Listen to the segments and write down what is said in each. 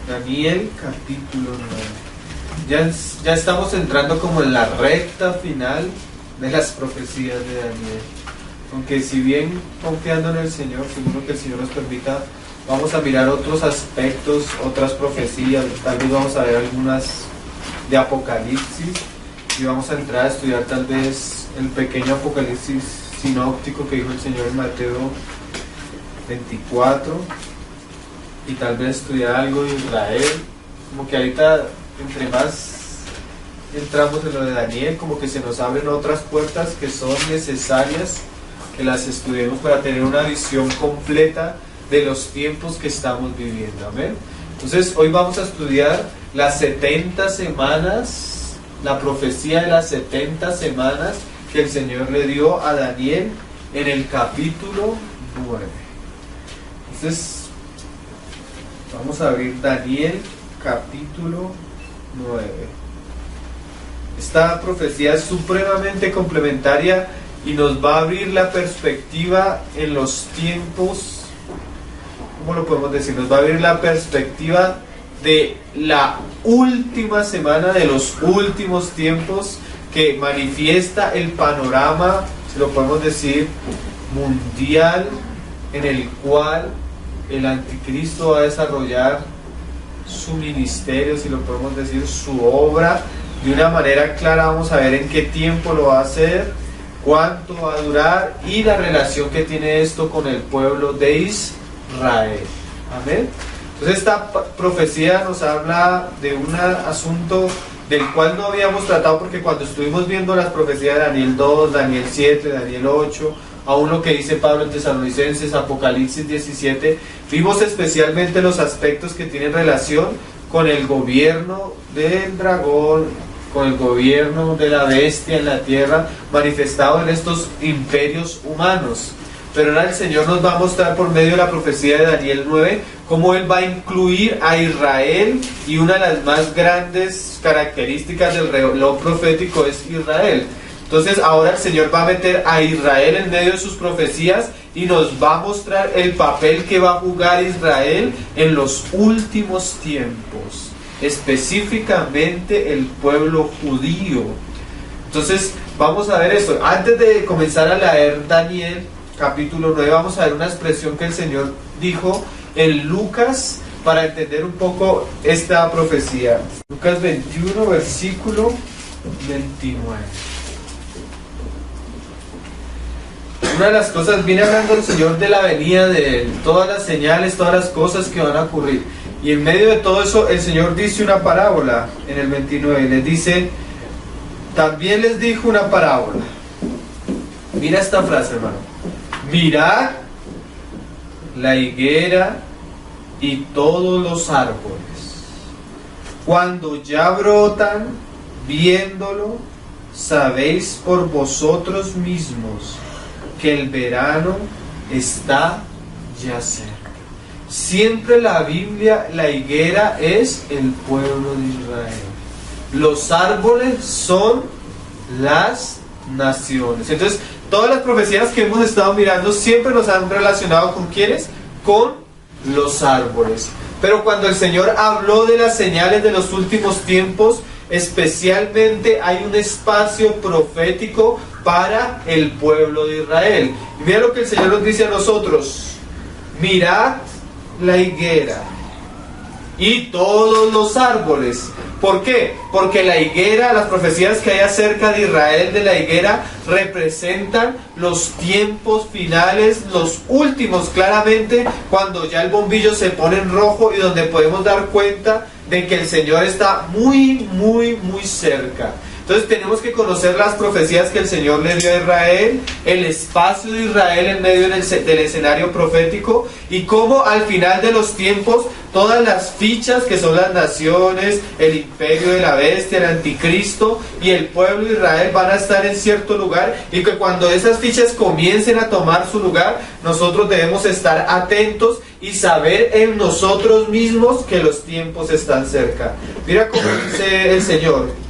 Daniel capítulo 9. Ya estamos entrando como en la recta final de las profecías de Daniel. Aunque si bien confiando en el Señor, seguro que el Señor nos permita, vamos a mirar otros aspectos, otras profecías, tal vez vamos a ver algunas de Apocalipsis y vamos a entrar a estudiar tal vez el pequeño Apocalipsis sinóptico que dijo el Señor en Mateo 24 y tal vez estudiar algo de Israel. Como que ahorita entre más entramos en lo de Daniel, como que se nos abren otras puertas que son necesarias que las estudiemos para tener una visión completa de los tiempos que estamos viviendo. Amén. Entonces hoy vamos a estudiar las 70 semanas, la profecía de las 70 semanas que el Señor le dio a Daniel en el capítulo 9. Entonces vamos a abrir Daniel capítulo 9. Esta profecía es supremamente complementaria y nos va a abrir la perspectiva en los tiempos, ¿cómo lo podemos decir? Nos va a abrir la perspectiva de la última semana, de los últimos tiempos, que manifiesta el panorama, si lo podemos decir, mundial, en el cual el anticristo va a desarrollar su ministerio, si lo podemos decir, su obra, de una manera clara. Vamos a ver en qué tiempo lo va a hacer, cuánto va a durar y la relación que tiene esto con el pueblo de Israel. Amén. Entonces esta profecía nos habla de un asunto del cual no habíamos tratado, porque cuando estuvimos viendo las profecías de Daniel 2, Daniel 7, Daniel 8, aún lo que dice Pablo en Tesalonicenses, Apocalipsis 17, vimos especialmente los aspectos que tienen relación con el gobierno del dragón, con el gobierno de la bestia en la tierra, manifestado en estos imperios humanos. Pero ahora el Señor nos va a mostrar por medio de la profecía de Daniel 9 cómo Él va a incluir a Israel, y una de las más grandes características del reloj profético es Israel. Entonces ahora el Señor va a meter a Israel en medio de sus profecías y nos va a mostrar el papel que va a jugar Israel en los últimos tiempos, específicamente el pueblo judío. Entonces vamos a ver esto. Antes de comenzar a leer Daniel capítulo 9, vamos a ver una expresión que el Señor dijo en Lucas para entender un poco esta profecía. Lucas 21, versículo 29. Una de las cosas, viene hablando el Señor de la venida de Él, todas las señales, todas las cosas que van a ocurrir. Y en medio de todo eso, el Señor dice una parábola en el 29. Les dice, también les dijo una parábola. Mira esta frase, hermano. Mirad la higuera y todos los árboles. Cuando ya brotan, viéndolo, sabéis por vosotros mismos que el verano está ya cerca. Siempre la Biblia, la higuera es el pueblo de Israel. Los árboles son las naciones. Entonces, todas las profecías que hemos estado mirando siempre nos han relacionado con ¿quiénes? Con los árboles. Pero cuando el Señor habló de las señales de los últimos tiempos, especialmente hay un espacio profético para el pueblo de Israel. Y mira lo que el Señor nos dice a nosotros. Mirad la higuera y todos los árboles. ¿Por qué? Porque la higuera, las profecías que hay acerca de Israel de la higuera, representan los tiempos finales, los últimos, claramente, cuando ya el bombillo se pone en rojo y donde podemos dar cuenta de que el Señor está muy cerca. Entonces tenemos que conocer las profecías que el Señor le dio a Israel, el espacio de Israel en medio del escenario profético, y cómo al final de los tiempos todas las fichas que son las naciones, el imperio de la bestia, el anticristo y el pueblo de Israel van a estar en cierto lugar, y que cuando esas fichas comiencen a tomar su lugar, nosotros debemos estar atentos y saber en nosotros mismos que los tiempos están cerca. Mira cómo dice el Señor.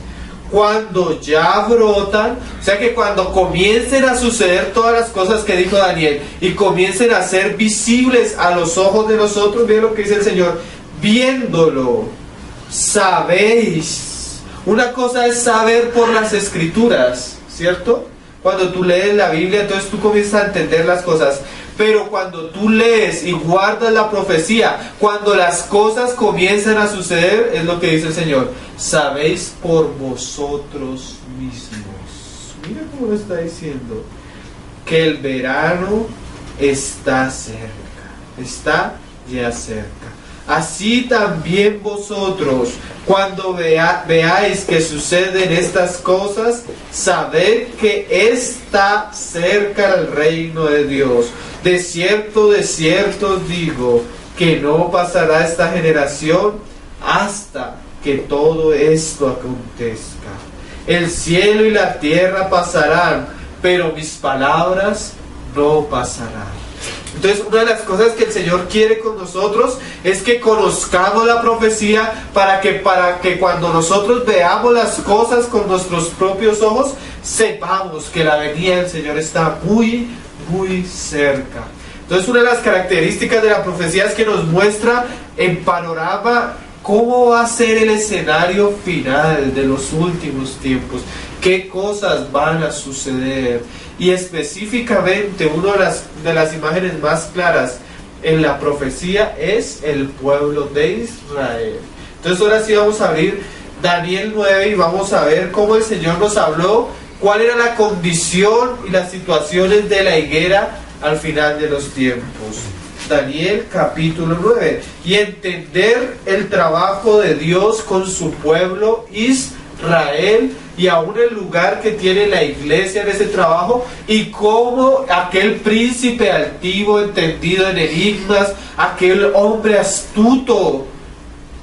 Cuando ya brotan, o sea que cuando comiencen a suceder todas las cosas que dijo Daniel y comiencen a ser visibles a los ojos de nosotros, miren lo que dice el Señor, viéndolo, sabéis. Una cosa es saber por las escrituras, ¿cierto? Cuando tú lees la Biblia, entonces tú comienzas a entender las cosas. Pero cuando tú lees y guardas la profecía, cuando las cosas comienzan a suceder, es lo que dice el Señor. Sabéis por vosotros mismos. Mira cómo lo está diciendo. Que el verano está cerca. Está ya cerca. Así también vosotros, cuando veáis que suceden estas cosas, sabed que está cerca el reino de Dios. De cierto os digo, que no pasará esta generación hasta que todo esto acontezca. El cielo y la tierra pasarán, pero mis palabras no pasarán. Entonces, una de las cosas que el Señor quiere con nosotros es que conozcamos la profecía para que cuando nosotros veamos las cosas con nuestros propios ojos, sepamos que la venida del Señor está muy, muy cerca. Entonces, una de las características de la profecía es que nos muestra en panorama cómo va a ser el escenario final de los últimos tiempos, qué cosas van a suceder. Y específicamente una de las imágenes más claras en la profecía es el pueblo de Israel. Entonces ahora sí vamos a abrir Daniel 9 y vamos a ver cómo el Señor nos habló, cuál era la condición y las situaciones de la higuera al final de los tiempos. Daniel capítulo 9. Y entender el trabajo de Dios con su pueblo Israel, y aún el lugar que tiene la iglesia en ese trabajo, y cómo aquel príncipe altivo, entendido en enigmas, aquel hombre astuto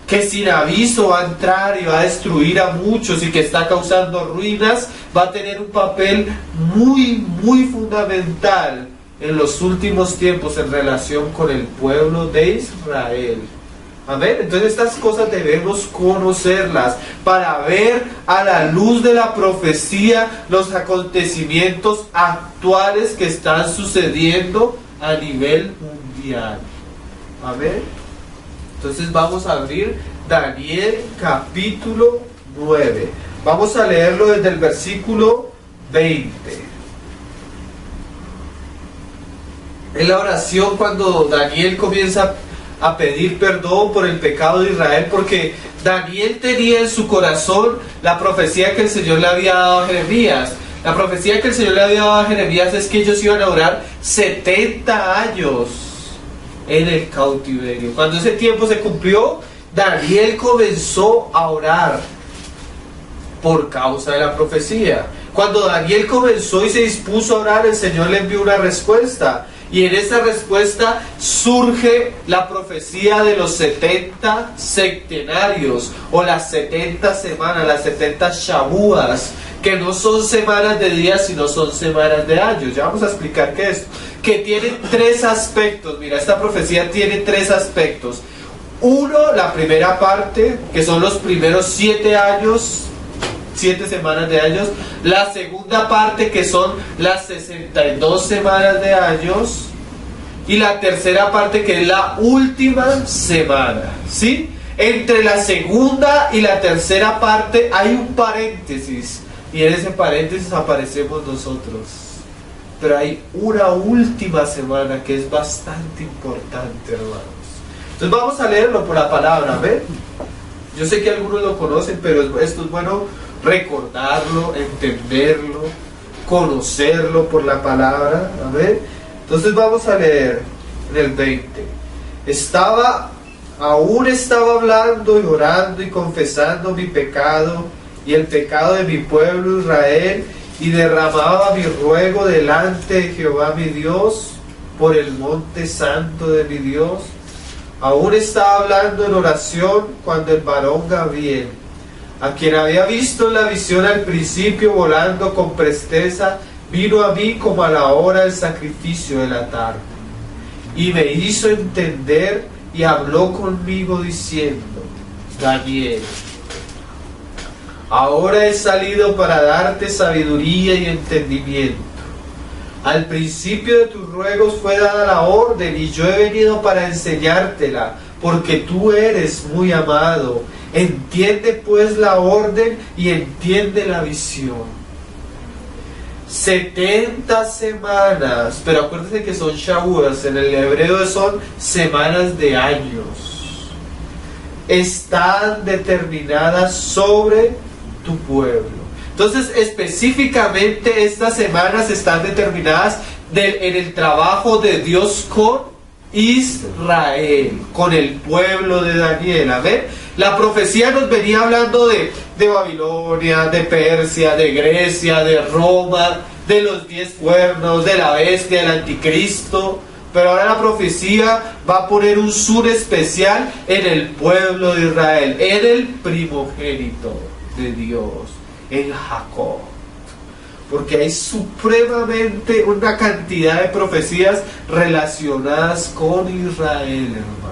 que sin aviso va a entrar y va a destruir a muchos y que está causando ruinas, va a tener un papel muy, muy fundamental en los últimos tiempos en relación con el pueblo de Israel. Amén. Entonces estas cosas debemos conocerlas para ver a la luz de la profecía los acontecimientos actuales que están sucediendo a nivel mundial. Amén. Entonces vamos a abrir Daniel capítulo 9. Vamos a leerlo desde el versículo 20. Es la oración cuando Daniel comienza a pedir perdón por el pecado de Israel, porque Daniel tenía en su corazón la profecía que el Señor le había dado a Jeremías. La profecía que el Señor le había dado a Jeremías es que ellos iban a orar 70 años en el cautiverio. Cuando ese tiempo se cumplió, Daniel comenzó a orar por causa de la profecía. Cuando Daniel comenzó y se dispuso a orar, el Señor le envió una respuesta. Y en esa respuesta surge la profecía de los 70 septenarios, o las 70 semanas, las 70 Shavuas, que no son semanas de días, sino son semanas de años. Ya vamos a explicar qué es. Que tiene tres aspectos. Mira, esta profecía tiene tres aspectos. Uno, la primera parte, que son los primeros 7 años, 7 semanas de años. La segunda parte, que son las 62 semanas de años. Y la tercera parte, que es la última semana, ¿sí? Entre la segunda y la tercera parte hay un paréntesis, y en ese paréntesis aparecemos nosotros. Pero hay una última semana que es bastante importante, hermanos. Entonces vamos a leerlo por la palabra, ¿ven? Yo sé que algunos lo conocen, pero esto es bueno recordarlo, entenderlo, conocerlo por la palabra. A ver, entonces vamos a leer en el 20. Aún estaba hablando y orando y confesando mi pecado y el pecado de mi pueblo Israel, y derramaba mi ruego delante de Jehová mi Dios por el monte santo de mi Dios. Aún estaba hablando en oración cuando el varón Gabriel, a quien había visto en la visión al principio volando con presteza, vino a mí como a la hora del sacrificio de la tarde, y me hizo entender y habló conmigo diciendo: Daniel, ahora he salido para darte sabiduría y entendimiento. Al principio de tus ruegos fue dada la orden, y yo he venido para enseñártela, porque tú eres muy amado. Entiende pues la orden y entiende la visión. 70 semanas, pero acuérdense que son shavuos, en el hebreo son semanas de años, están determinadas sobre tu pueblo. Entonces específicamente estas semanas están determinadas en el trabajo de Dios con Israel, con el pueblo de Daniel. Amén. La profecía nos venía hablando de Babilonia, de Persia, de Grecia, de Roma, de los 10 cuernos, de la bestia, del anticristo. Pero ahora la profecía va a poner un sur especial en el pueblo de Israel, en el primogénito de Dios, en Jacob. Porque hay supremamente una cantidad de profecías relacionadas con Israel, hermanos.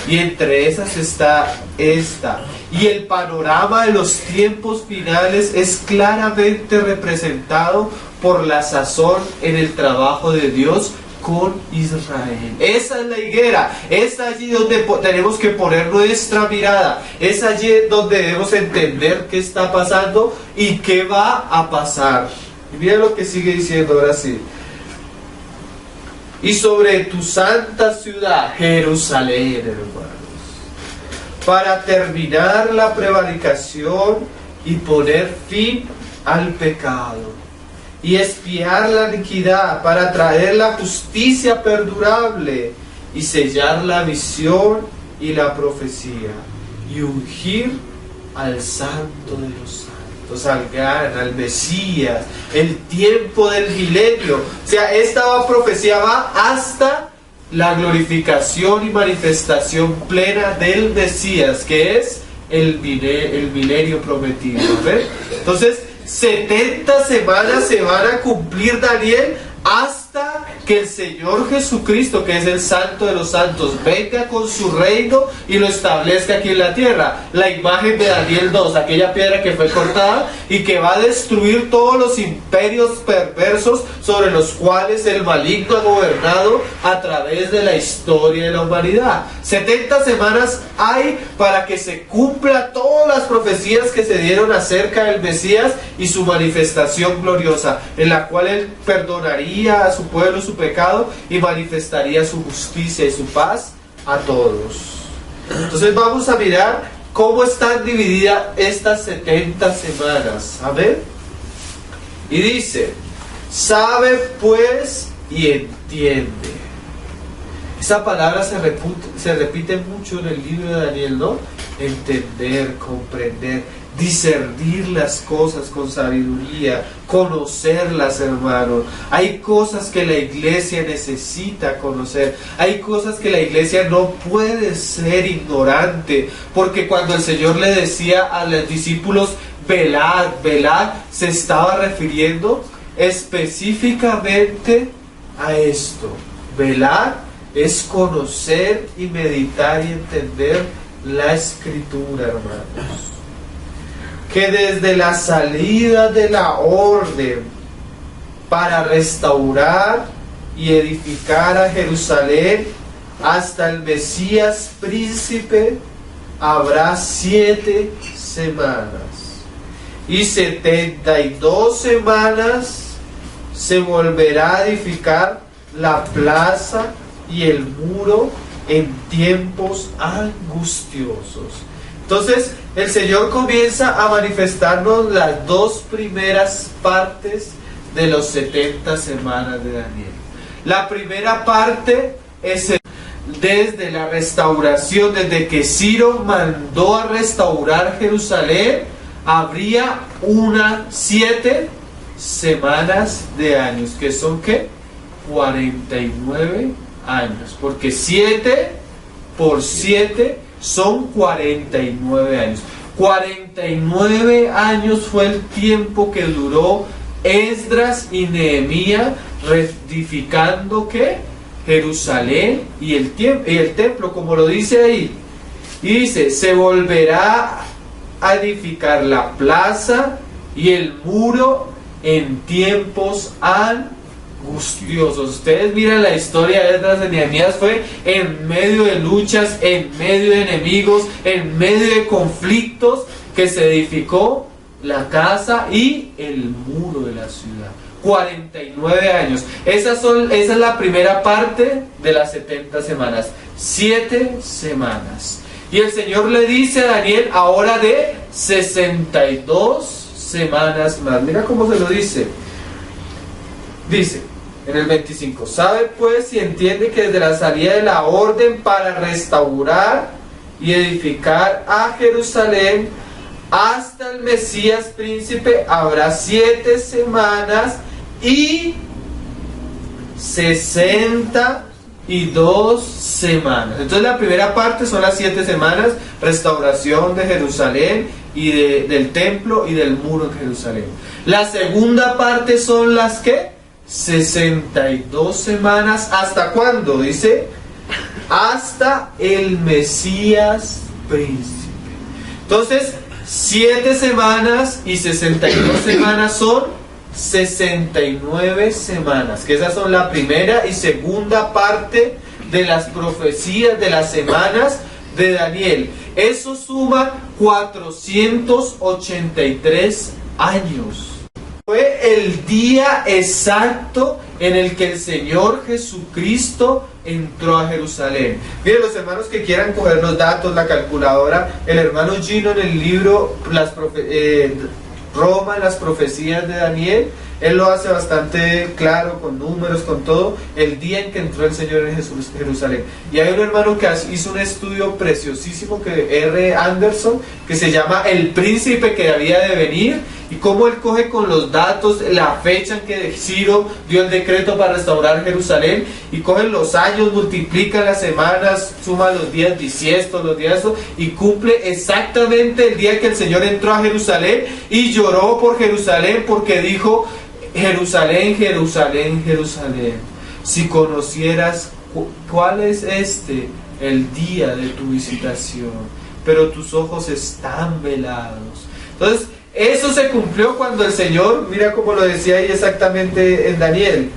Y entre esas está esta. Y el panorama de los tiempos finales es claramente representado por la sazón en el trabajo de Dios con Israel. Esa es la higuera, es allí donde tenemos que poner nuestra mirada, es allí donde debemos entender qué está pasando y qué va a pasar. Y mira lo que sigue diciendo ahora sí. Y sobre tu santa ciudad, Jerusalén, hermanos, para terminar la prevaricación y poner fin al pecado, y expiar la iniquidad, para traer la justicia perdurable, y sellar la visión y la profecía, y ungir al Santo de los Santos, al gran, al Mesías, el tiempo del milenio. O sea, esta profecía va hasta la glorificación y manifestación plena del Mesías, que es el milenio prometido. ¿Ven? Entonces, 70 semanas se van a cumplir, Daniel, hasta que el Señor Jesucristo, que es el Santo de los Santos, venga con su reino y lo establezca aquí en la tierra. La imagen de Daniel 2, aquella piedra que fue cortada y que va a destruir todos los imperios perversos sobre los cuales el maligno ha gobernado a través de la historia de la humanidad. 70 semanas hay para que se cumpla todas las profecías que se dieron acerca del Mesías y su manifestación gloriosa, en la cual Él perdonaría a su pueblo su pecado y manifestaría su justicia y su paz a todos. Entonces vamos a mirar cómo están divididas estas 70 semanas. Amén. Y dice: sabe pues y entiende. Esa palabra se repite mucho en el libro de Daniel, ¿no? Entender, comprender, discernir las cosas con sabiduría, conocerlas, hermano. Hay cosas que la iglesia necesita conocer, hay cosas que la iglesia no puede ser ignorante, porque cuando el Señor le decía a los discípulos, velad, velad, se estaba refiriendo específicamente a esto. Velar es conocer y meditar y entender la Escritura, hermanos. Que desde la salida de la orden para restaurar y edificar a Jerusalén hasta el Mesías príncipe habrá 7 semanas, y 72 semanas se volverá a edificar la plaza y el muro en tiempos angustiosos. Entonces el Señor comienza a manifestarnos las 2 primeras partes de los 70 semanas de Daniel. La primera parte es desde la restauración, desde que Ciro mandó a restaurar Jerusalén, habría 7 semanas de años, que son ¿qué? 49 años, porque 7 por 7 son 49 años. 49 años fue el tiempo que duró Esdras y Nehemías reedificando ¿qué? Jerusalén y el templo, como lo dice ahí. Y dice: se volverá a edificar la plaza y el muro en tiempos angustiosos. Ustedes miran la historia de Esdras de Nehemías, fue en medio de luchas, en medio de enemigos, en medio de conflictos, que se edificó la casa y el muro de la ciudad. 49 años. Esa es la primera parte de las 70 semanas. 7 semanas. Y el Señor le dice a Daniel ahora de 62 semanas más. Mira cómo se lo dice. Dice en el 25: sabe pues y entiende que desde la salida de la orden para restaurar y edificar a Jerusalén hasta el Mesías príncipe habrá 7 semanas y 62 semanas. Entonces la primera parte son las 7 semanas, restauración de Jerusalén y del templo y del muro en Jerusalén. La segunda parte son las que 62 semanas. ¿Hasta cuándo? Dice, hasta el Mesías príncipe. Entonces 7 semanas y 62 semanas son 69 semanas, que esas son la primera y segunda parte de las profecías de las semanas de Daniel. Eso suma 483 años. Fue el día exacto en el que el Señor Jesucristo entró a Jerusalén. Miren, los hermanos que quieran coger los datos, la calculadora, el hermano Gino en el libro Roma, las profecías de Daniel, él lo hace bastante claro, con números, con todo, el día en que entró el Señor en Jerusalén. Y hay un hermano que hizo un estudio preciosísimo, R. Anderson, que se llama El Príncipe que había de venir, y cómo él coge con los datos la fecha en que Ciro dio el decreto para restaurar Jerusalén, y coge los años, multiplica las semanas, suma los días bisiestos, los días, y cumple exactamente el día que el Señor entró a Jerusalén y lloró por Jerusalén, porque dijo: Jerusalén, Jerusalén, Jerusalén, si conocieras cuál es el día de tu visitación, pero tus ojos están velados. Entonces, eso se cumplió cuando el Señor, mira cómo lo decía ahí exactamente en Daniel,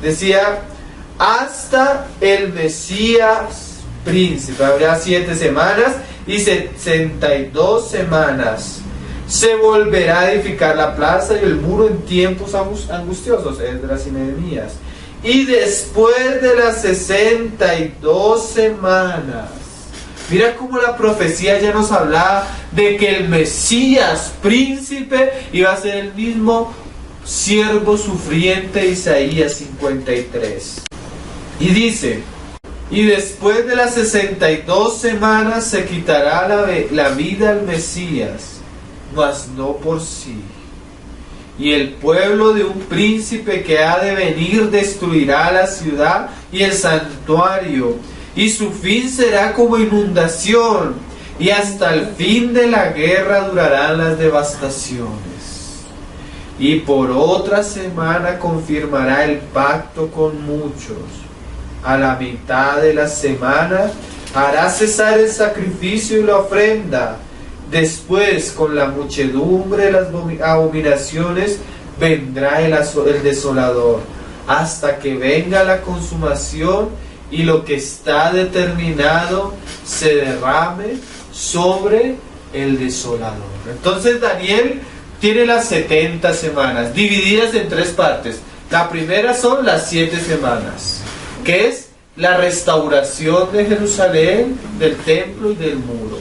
decía, hasta el Mesías príncipe, habrá 7 semanas y 62 semanas. Se volverá a edificar la plaza y el muro en tiempos angustiosos, Esdras y Nehemías. Y después de las 62 semanas, mira cómo la profecía ya nos hablaba de que el Mesías príncipe iba a ser el mismo siervo sufriente de Isaías 53. Y dice, y después de las 62 semanas se quitará la vida al Mesías, mas no por sí. Y el pueblo de un príncipe que ha de venir destruirá la ciudad y el santuario, y su fin será como inundación, y hasta el fin de la guerra durarán las devastaciones. Y por otra semana confirmará el pacto con muchos. A la mitad de la semana hará cesar el sacrificio y la ofrenda. Después, con la muchedumbre de las abominaciones, vendrá el desolador, hasta que venga la consumación y lo que está determinado se derrame sobre el desolador. Entonces Daniel tiene las 70 semanas, divididas en 3 partes. La primera son las 7 semanas, que es la restauración de Jerusalén, del templo y del muro.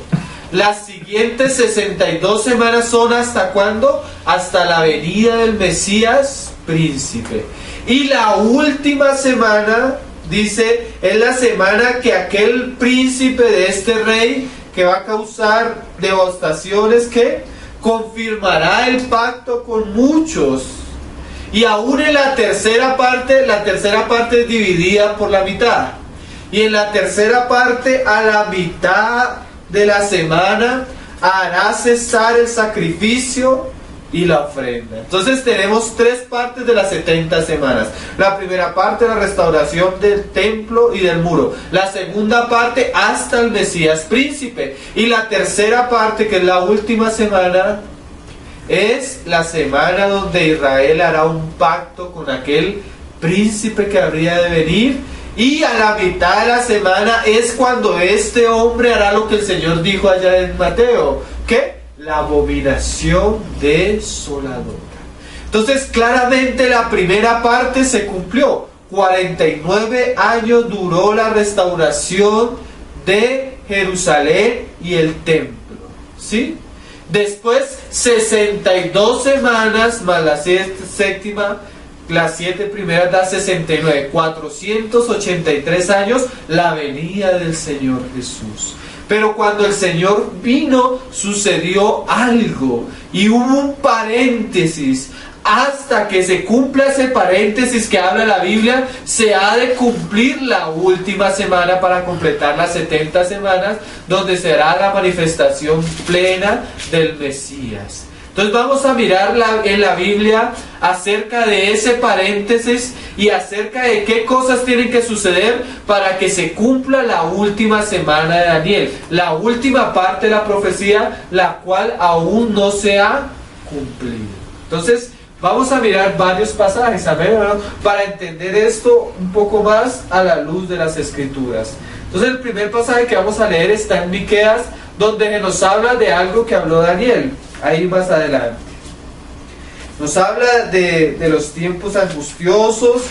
Las siguientes 62 semanas son ¿hasta cuándo? Hasta la venida del Mesías príncipe. Y la última semana, dice, es la semana que aquel príncipe de este rey que va a causar devastaciones, que confirmará el pacto con muchos. Y aún en la tercera parte es dividida por la mitad. Y en la tercera parte, a la mitad de la semana, hará cesar el sacrificio y la ofrenda. Entonces tenemos 3 partes de las 70 semanas. La primera parte, la restauración del templo y del muro. La segunda parte, hasta el Mesías príncipe. Y la tercera parte, que es la última semana, es la semana donde Israel hará un pacto con aquel príncipe que habría de venir. Y a la mitad de la semana es cuando este hombre hará lo que el Señor dijo allá en Mateo. ¿Qué? La abominación desoladora. Entonces claramente la primera parte se cumplió. 49 años duró la restauración de Jerusalén y el templo. ¿Sí? Después 62 semanas más la séptima, las 7 primeras da 69, 483 años la venida del Señor Jesús. Pero cuando el Señor vino, sucedió algo y hubo un paréntesis. Hasta que se cumpla ese paréntesis que habla la Biblia, se ha de cumplir la última semana para completar las 70 semanas, donde será la manifestación plena del Mesías. Entonces vamos a mirar en la Biblia acerca de ese paréntesis y acerca de qué cosas tienen que suceder para que se cumpla la última semana de Daniel, la última parte de la profecía, la cual aún no se ha cumplido. Entonces vamos a mirar varios pasajes, amén, hermano, para entender esto un poco más a la luz de las Escrituras. Entonces el primer pasaje que vamos a leer está en Miqueas, donde nos habla de algo que habló Daniel. Ahí más adelante. Nos habla de los tiempos angustiosos,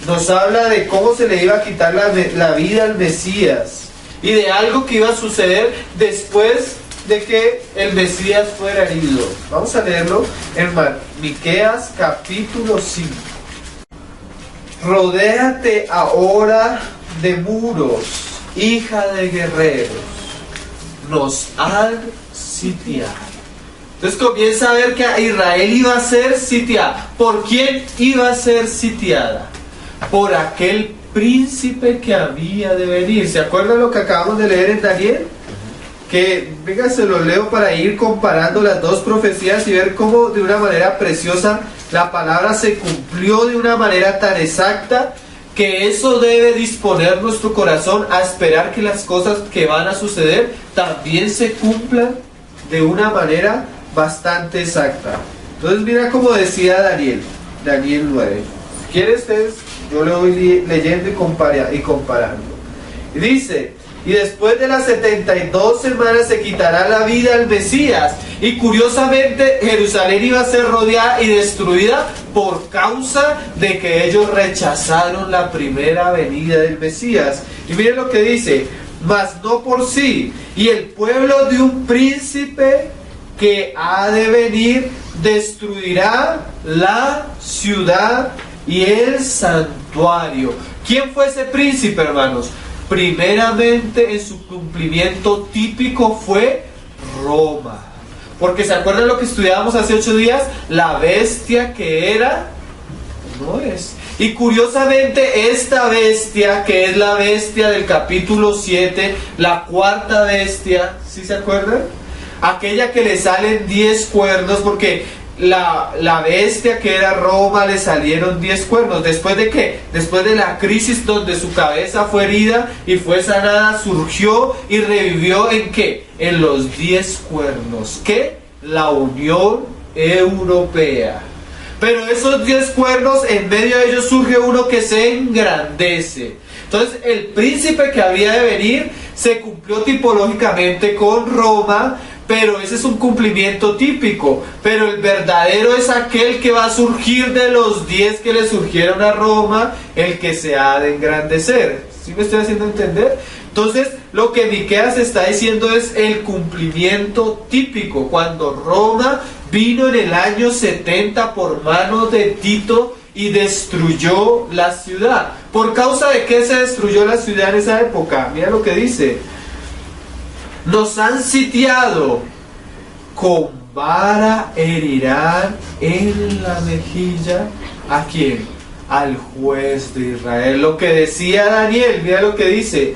nos habla de cómo se le iba a quitar la vida al Mesías y de algo que iba a suceder después de que el Mesías fuera herido. Vamos a leerlo en Miqueas capítulo 5. Rodéate ahora de muros, hija de guerreros, nos han sitiado. Entonces comienza a ver que Israel iba a ser sitiada. ¿Por quién iba a ser sitiada? Por aquel príncipe que había de venir. ¿Se acuerdan lo que acabamos de leer en Daniel? Que, venga, se lo leo para ir comparando las dos profecías y ver cómo de una manera preciosa la palabra se cumplió de una manera tan exacta, que eso debe disponer nuestro corazón a esperar que las cosas que van a suceder también se cumplan de una manera bastante exacta. Entonces mira como decía Daniel 9. Si quieren ustedes, yo le voy leyendo y comparando. Y dice: y después de las 72 semanas se quitará la vida al Mesías. Y curiosamente Jerusalén iba a ser rodeada y destruida por causa de que ellos rechazaron la primera venida del Mesías. Y miren lo que dice: mas no por sí, y el pueblo de un príncipe que ha de venir destruirá la ciudad y el santuario. ¿Quién fue ese príncipe, hermanos? Primeramente, en su cumplimiento típico fue Roma. Porque ¿se acuerdan lo que estudiábamos hace 8 días? La bestia que era, no es. Y curiosamente esta bestia, que es la bestia del capítulo 7, la cuarta bestia, ¿sí se acuerdan? Aquella que le salen 10 cuernos, porque la bestia que era Roma le salieron 10 cuernos. ¿Después de qué? Después de la crisis donde su cabeza fue herida y fue sanada, surgió y revivió ¿en qué? En los 10 cuernos. ¿Qué? La Unión Europea. Pero esos 10 cuernos, en medio de ellos surge uno que se engrandece. Entonces el príncipe que había de venir se cumplió tipológicamente con Roma, pero ese es un cumplimiento típico. Pero el verdadero es aquel que va a surgir de los 10 que le surgieron a Roma, el que se ha de engrandecer. ¿Sí me estoy haciendo entender? Entonces lo que Miqueas está diciendo es el cumplimiento típico, cuando Roma vino en el año 70 por mano de Tito y destruyó la ciudad. ¿Por causa de qué se destruyó la ciudad en esa época? Mira lo que dice: nos han sitiado, con vara herirán en la mejilla. ¿A quién? Al juez de Israel. Lo que decía Daniel, mira lo que dice: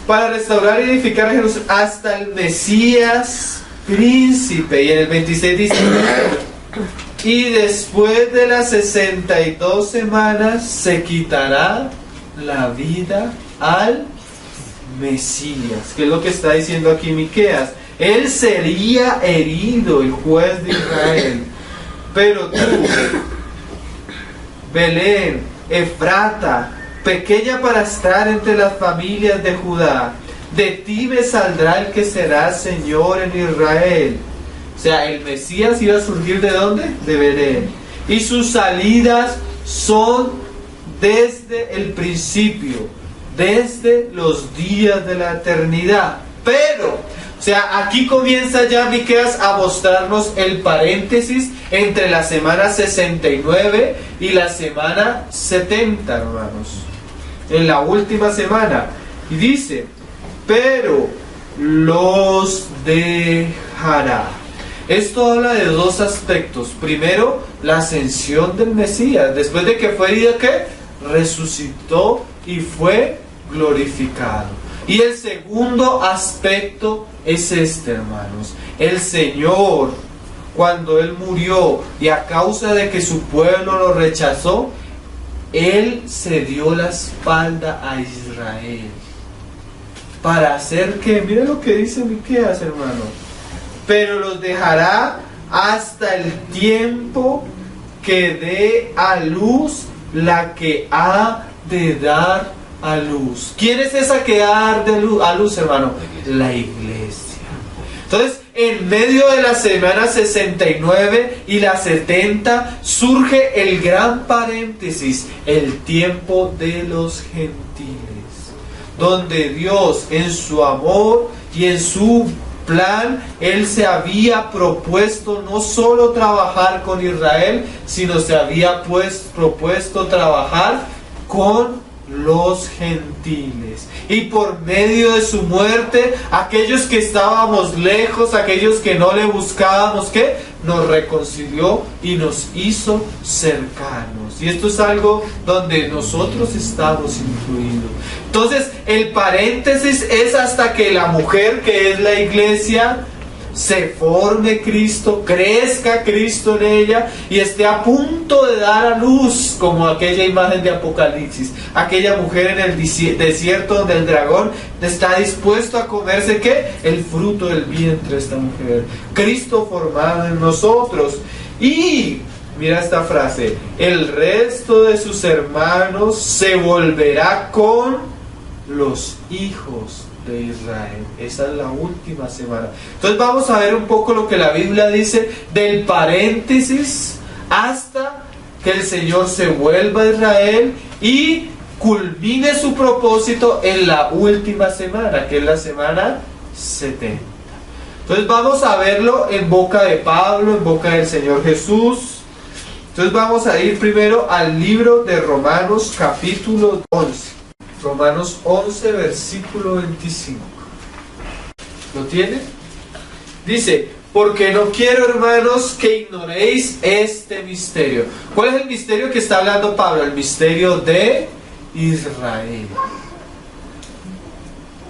para restaurar y edificar a Jerusalén hasta el Mesías príncipe. Y en el 26 dice: y después de las 62 semanas se quitará la vida al Mesías. ¿Qué es lo que está diciendo aquí Miqueas? Él sería herido, el juez de Israel. Pero tú, Belén, Efrata, pequeña para estar entre las familias de Judá, de ti me saldrá el que será Señor en Israel. O sea, el Mesías iba a surgir ¿de dónde? De Belén. Y sus salidas son desde el principio, desde los días de la eternidad. Pero, o sea, aquí comienza ya Miqueas a mostrarnos el paréntesis entre la semana 69 y la semana 70, hermanos. En la última semana. Y dice, pero los dejará. Esto habla de dos aspectos. Primero, la ascensión del Mesías. Después de que fue herido, ¿qué? Resucitó y fue glorificado. Y el segundo aspecto es este, hermanos. El Señor, cuando Él murió y a causa de que su pueblo lo rechazó, Él se dio la espalda a Israel. ¿Para hacer qué? Mira lo que dice Miqueas, hermano. Pero los dejará hasta el tiempo que dé a luz la que ha de dar a luz. ¿Quién es esa que da a luz, hermano? La iglesia. Entonces, en medio de la semana 69 y la 70 surge el gran paréntesis, el tiempo de los gentiles, donde Dios en su amor y en su plan, Él se había propuesto no solo trabajar con Israel, sino se había propuesto trabajar con los gentiles. Y por medio de su muerte, aquellos que estábamos lejos, aquellos que no le buscábamos, ¿qué? Nos reconcilió y nos hizo cercanos. Y esto es algo donde nosotros estamos incluidos. Entonces, el paréntesis es hasta que la mujer, que es la iglesia, se forme Cristo, crezca Cristo en ella y esté a punto de dar a luz, como aquella imagen de Apocalipsis, aquella mujer en el desierto donde el dragón está dispuesto a comerse ¿qué? El fruto del vientre de esta mujer. Cristo formado en nosotros. Y mira esta frase: el resto de sus hermanos se volverá con los hijos de Israel. Esa es la última semana. Entonces vamos a ver un poco lo que la Biblia dice del paréntesis hasta que el Señor se vuelva a Israel y culmine su propósito en la última semana, que es la semana 70. Entonces vamos a verlo en boca de Pablo, en boca del Señor Jesús. Entonces vamos a ir primero al libro de Romanos capítulo 11. Romanos 11, versículo 25. ¿Lo tiene? Dice: porque no quiero, hermanos, que ignoréis este misterio. ¿Cuál es el misterio que está hablando Pablo? El misterio de Israel.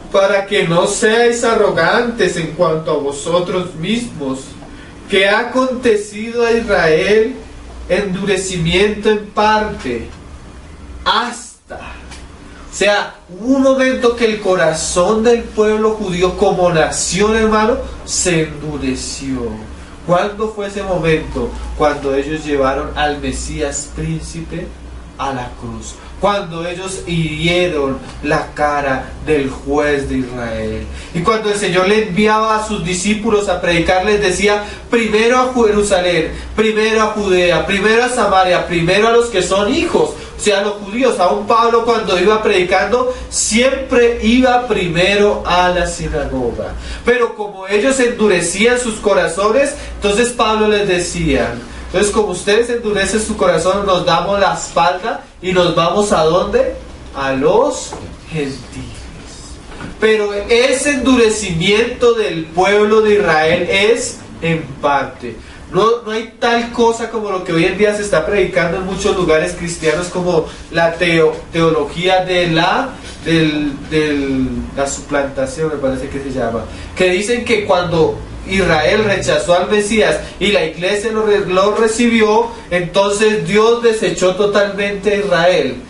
Para que no seáis arrogantes en cuanto a vosotros mismos, que ha acontecido a Israel endurecimiento en parte, o sea, hubo un momento que el corazón del pueblo judío como nación, hermano, se endureció. ¿Cuándo fue ese momento? Cuando ellos llevaron al Mesías príncipe a la cruz. Cuando ellos hirieron la cara del juez de Israel. Y cuando el Señor le enviaba a sus discípulos a predicar, les decía: primero a Jerusalén, primero a Judea, primero a Samaria, primero a los que son hijos. O sea, los judíos. Aún Pablo, cuando iba predicando, siempre iba primero a la sinagoga. Pero como ellos endurecían sus corazones, entonces Pablo les decía: entonces, como ustedes endurecen su corazón, nos damos la espalda y nos vamos ¿a dónde? A los gentiles. Pero ese endurecimiento del pueblo de Israel es en parte. No hay tal cosa como lo que hoy en día se está predicando en muchos lugares cristianos, como la teología de la suplantación, me parece que se llama. Que dicen que cuando Israel rechazó al Mesías y la iglesia lo recibió, entonces Dios desechó totalmente a Israel.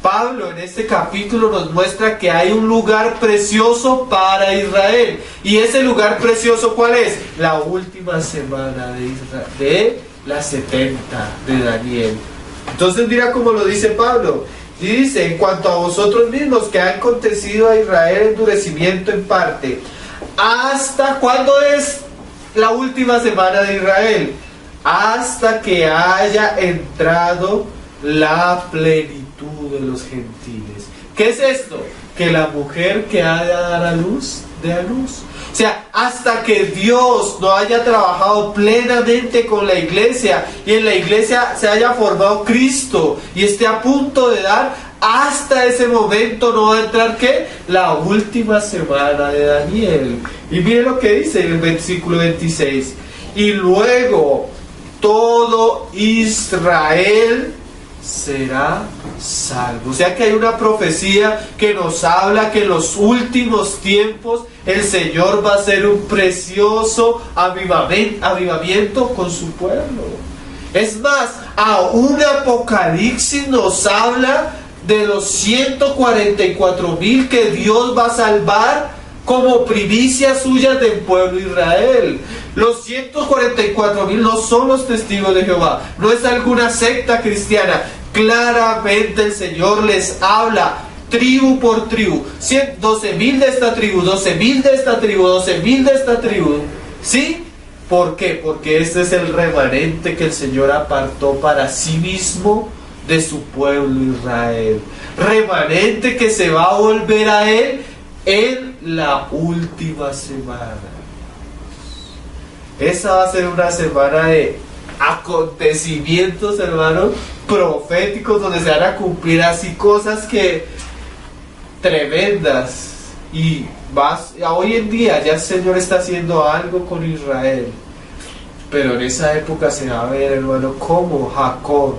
Pablo en este capítulo nos muestra que hay un lugar precioso para Israel. ¿Y ese lugar precioso cuál es? La última semana de la 70 de Daniel. Entonces mira cómo lo dice Pablo. Y dice, en cuanto a vosotros mismos, que ha acontecido a Israel endurecimiento en parte. ¿Hasta cuándo es la última semana de Israel? Hasta que haya entrado la plenitud de los gentiles. ¿Qué es esto? Que la mujer que ha de dar a luz, dé a luz. O sea, hasta que Dios no haya trabajado plenamente con la iglesia y en la iglesia se haya formado Cristo y esté a punto de dar, hasta ese momento no va a entrar, ¿qué? La última semana de Daniel. Y mire lo que dice en el versículo 26. Y luego todo Israel será salvo. O sea que hay una profecía que nos habla que en los últimos tiempos el Señor va a hacer un precioso avivamiento con su pueblo. Es más, aún Apocalipsis nos habla de los 144,000 que Dios va a salvar como primicias suyas del pueblo de Israel. Los 144,000 no son los testigos de Jehová, no es alguna secta cristiana. Claramente el Señor les habla tribu por tribu, 12,000 de esta tribu, 12,000 de esta tribu, 12,000 de esta tribu. ¿Sí? ¿Por qué? Porque este es el remanente que el Señor apartó para sí mismo de su pueblo Israel. Remanente que se va a volver a Él en la última semana. Esa va a ser una semana de acontecimientos, hermanos, proféticos, donde se van a cumplir así cosas que tremendas. Y hoy en día ya el Señor está haciendo algo con Israel, pero en esa época se va a ver, hermano, cómo Jacob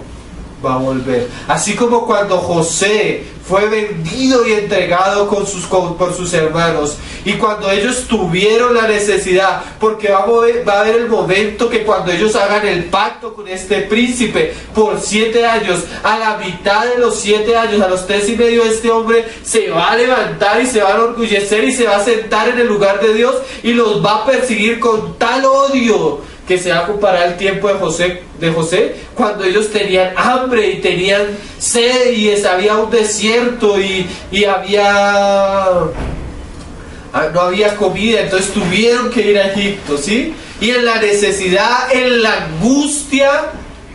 va a volver. Así como cuando José fue vendido y entregado por sus hermanos, y cuando ellos tuvieron la necesidad, porque va a haber el momento que cuando ellos hagan el pacto con este príncipe por 7 años, a la mitad de los 7 años, a los 3,5, este hombre se va a levantar y se va a enorgullecer y se va a sentar en el lugar de Dios y los va a perseguir con tal odio que se va a comparar el tiempo de José, cuando ellos tenían hambre y tenían sed y había un desierto y no había comida, entonces tuvieron que ir a Egipto, ¿sí? Y en la necesidad, en la angustia,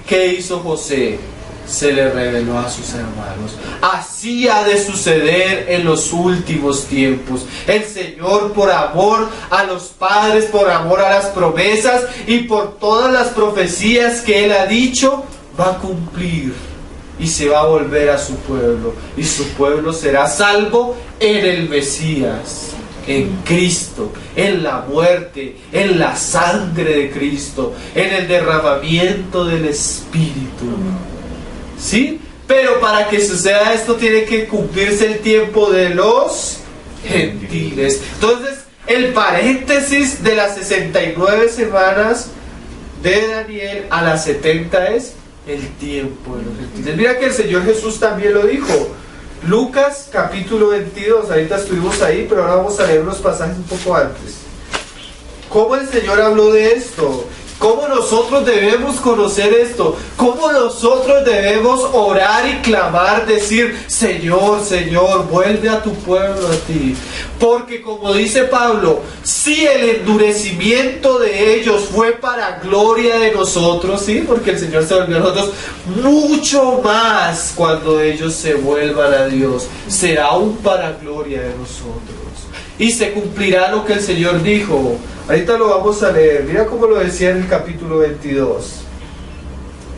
¿qué hizo José? Se le reveló a sus hermanos. Así ha de suceder en los últimos tiempos. El Señor, por amor a los padres, por amor a las promesas y por todas las profecías que Él ha dicho, va a cumplir y se va a volver a su pueblo. Y su pueblo será salvo en el Mesías, en Cristo, en la muerte, en la sangre de Cristo, en el derramamiento del Espíritu. ¿Sí? Pero para que suceda esto tiene que cumplirse el tiempo de los gentiles. Entonces, el paréntesis de las 69 semanas de Daniel a las 70 es el tiempo de los gentiles. Mira que el Señor Jesús también lo dijo. Lucas capítulo 22, ahorita estuvimos ahí, pero ahora vamos a leer unos pasajes un poco antes. ¿Cómo el Señor habló de esto? ¿Cómo nosotros debemos conocer esto? ¿Cómo nosotros debemos orar y clamar, decir, Señor, Señor, vuelve a tu pueblo a ti? Porque como dice Pablo, si el endurecimiento de ellos fue para gloria de nosotros, ¿sí? Porque el Señor se volvió a nosotros, mucho más cuando ellos se vuelvan a Dios, será aún para gloria de nosotros. Y se cumplirá lo que el Señor dijo. Ahorita lo vamos a leer. Mira cómo lo decía en el capítulo 22.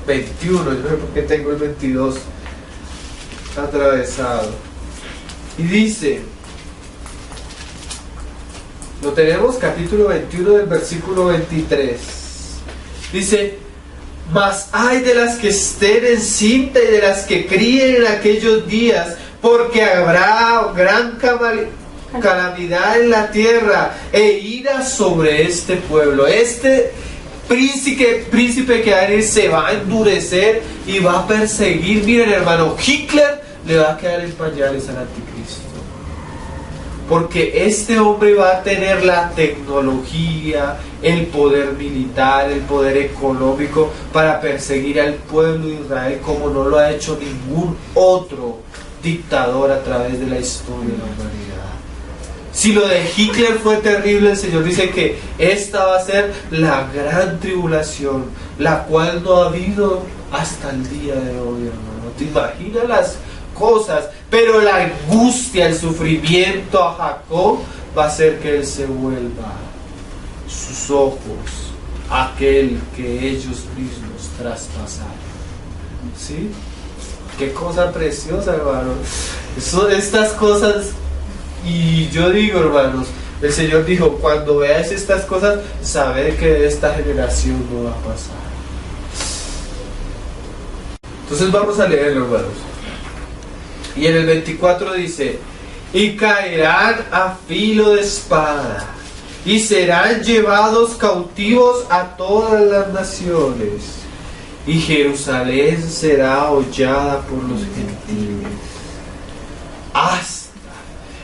21, yo no sé por qué tengo el 22 atravesado. Y dice, lo tenemos, capítulo 21 del versículo 23. Dice, mas hay de las que estén encinta y de las que críen en aquellos días, porque habrá gran calamidad en la tierra e ira sobre este pueblo. Este príncipe que va a venir se va a endurecer y va a perseguir. Miren, hermano, Hitler le va a quedar en pañales al anticristo. porque este hombre va a tener la tecnología, el poder militar, el poder económico para perseguir al pueblo de Israel como no lo ha hecho ningún otro dictador a través de la historia de la humanidad. Si lo de Hitler fue terrible, el Señor dice que esta va a ser la gran tribulación, la cual no ha habido hasta el día de hoy, hermano. ¿Te imaginas las cosas? Pero la angustia, el sufrimiento a Jacob va a hacer que él se vuelva sus ojos a aquel que ellos mismos traspasaron. ¿Sí? Qué cosa preciosa, hermano. Estas cosas, y yo digo, hermanos, el Señor dijo, cuando veáis estas cosas, sabed que de esta generación no va a pasar. Entonces vamos a leerlo, hermanos. Y en el 24 dice, y caerán a filo de espada, y serán llevados cautivos a todas las naciones, y Jerusalén será hollada por los gentiles.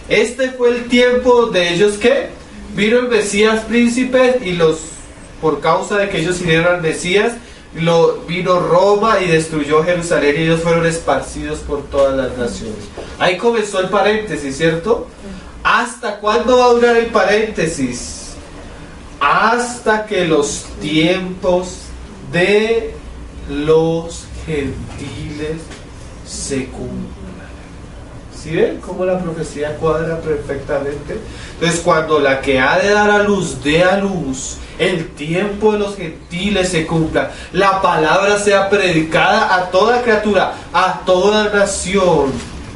Este fue el tiempo de ellos que vino el Mesías príncipe, y por causa de que ellos siguieron al Mesías, vino Roma y destruyó Jerusalén, y ellos fueron esparcidos por todas las naciones. Ahí comenzó el paréntesis, ¿cierto? ¿Hasta cuándo va a durar el paréntesis? Hasta que los tiempos de los gentiles se cumplan. ¿Sí ven cómo la profecía cuadra perfectamente? Entonces, cuando la que ha de dar a luz dé a luz, el tiempo de los gentiles se cumpla, la palabra sea predicada a toda criatura, a toda nación,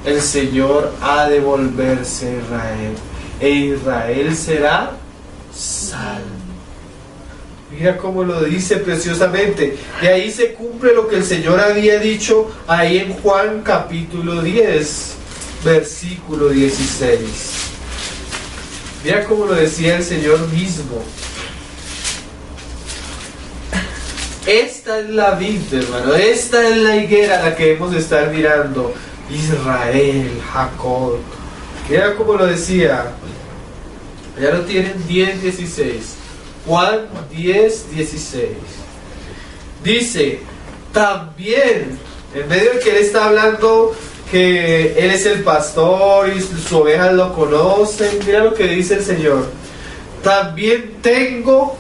el Señor ha de volverse a Israel, e Israel será salvo. Mira cómo lo dice preciosamente. Y ahí se cumple lo que el Señor había dicho ahí en Juan capítulo 10, versículo 16. Mira cómo lo decía el Señor mismo. Esta es la vid, hermano. Esta es la higuera a la que debemos estar mirando. Israel, Jacob. Mira cómo lo decía. Ya lo tienen, 10:16. Juan 10:16. Dice, también, en medio de que él está hablando que él es el pastor y sus ovejas lo conocen, mira lo que dice el Señor. También tengo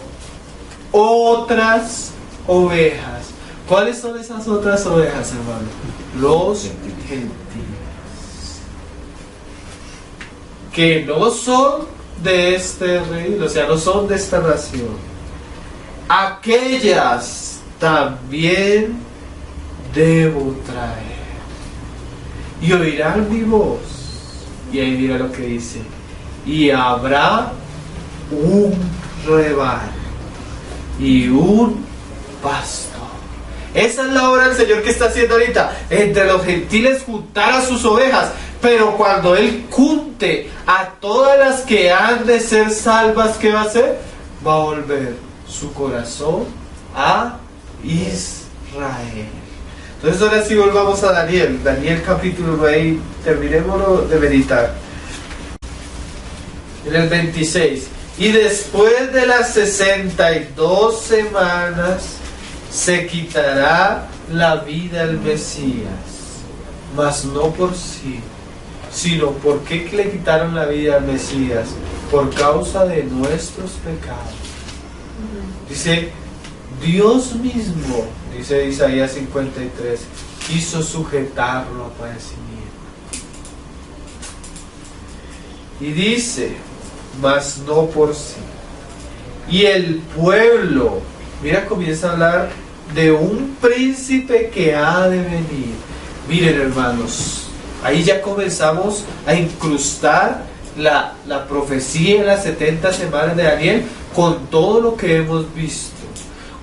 otras ovejas. ¿Cuáles son esas otras ovejas, hermano? Los gentiles, que no son de este reino, o sea, no son de esta nación. Aquellas también debo traer, y oirán mi voz. Y ahí mira lo que dice, y habrá un rebaño y un pastor. Esa es la obra del Señor que está haciendo ahorita, entre los gentiles juntar a sus ovejas. Pero cuando Él junte a todas las que han de ser salvas, ¿qué va a hacer? Va a volver su corazón a Israel. Entonces ahora sí volvamos a Daniel. Daniel capítulo 9 y terminémoslo de meditar. En el 26. Y después de las 62 semanas se quitará la vida al Mesías, mas no por sí, sino porque le quitaron la vida al Mesías, por causa de nuestros pecados. Dice, Dios mismo, dice Isaías 53, quiso sujetarlo a padecimiento. Y dice, mas no por sí. Y el pueblo, mira, comienza a hablar de un príncipe que ha de venir. Miren, hermanos, ahí ya comenzamos a incrustar la profecía en las 70 semanas de Daniel con todo lo que hemos visto.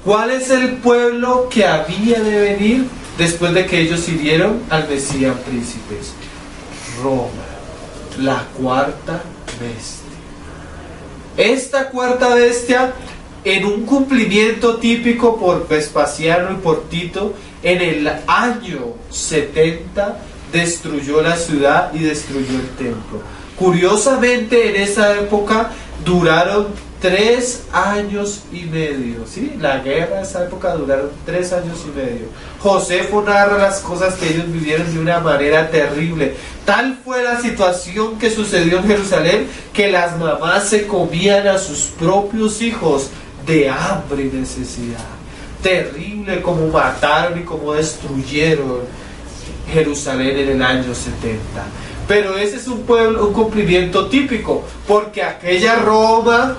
¿Cuál es el pueblo que había de venir después de que ellos hirieron al Mesías príncipes? Roma, la cuarta bestia. Esta cuarta bestia, en un cumplimiento típico por Vespasiano y por Tito, en el año 70 destruyó la ciudad y destruyó el templo. Curiosamente, en esa época duraron 3 años y medio, ¿sí? La guerra de esa época duraron 3 años y medio. Josefo narra las cosas que ellos vivieron de una manera terrible. Tal fue la situación que sucedió en Jerusalén, que las mamás se comían a sus propios hijos de hambre y necesidad. Terrible como mataron y como destruyeron Jerusalén en el año 70. Pero ese es un cumplimiento típico, porque aquella Roma,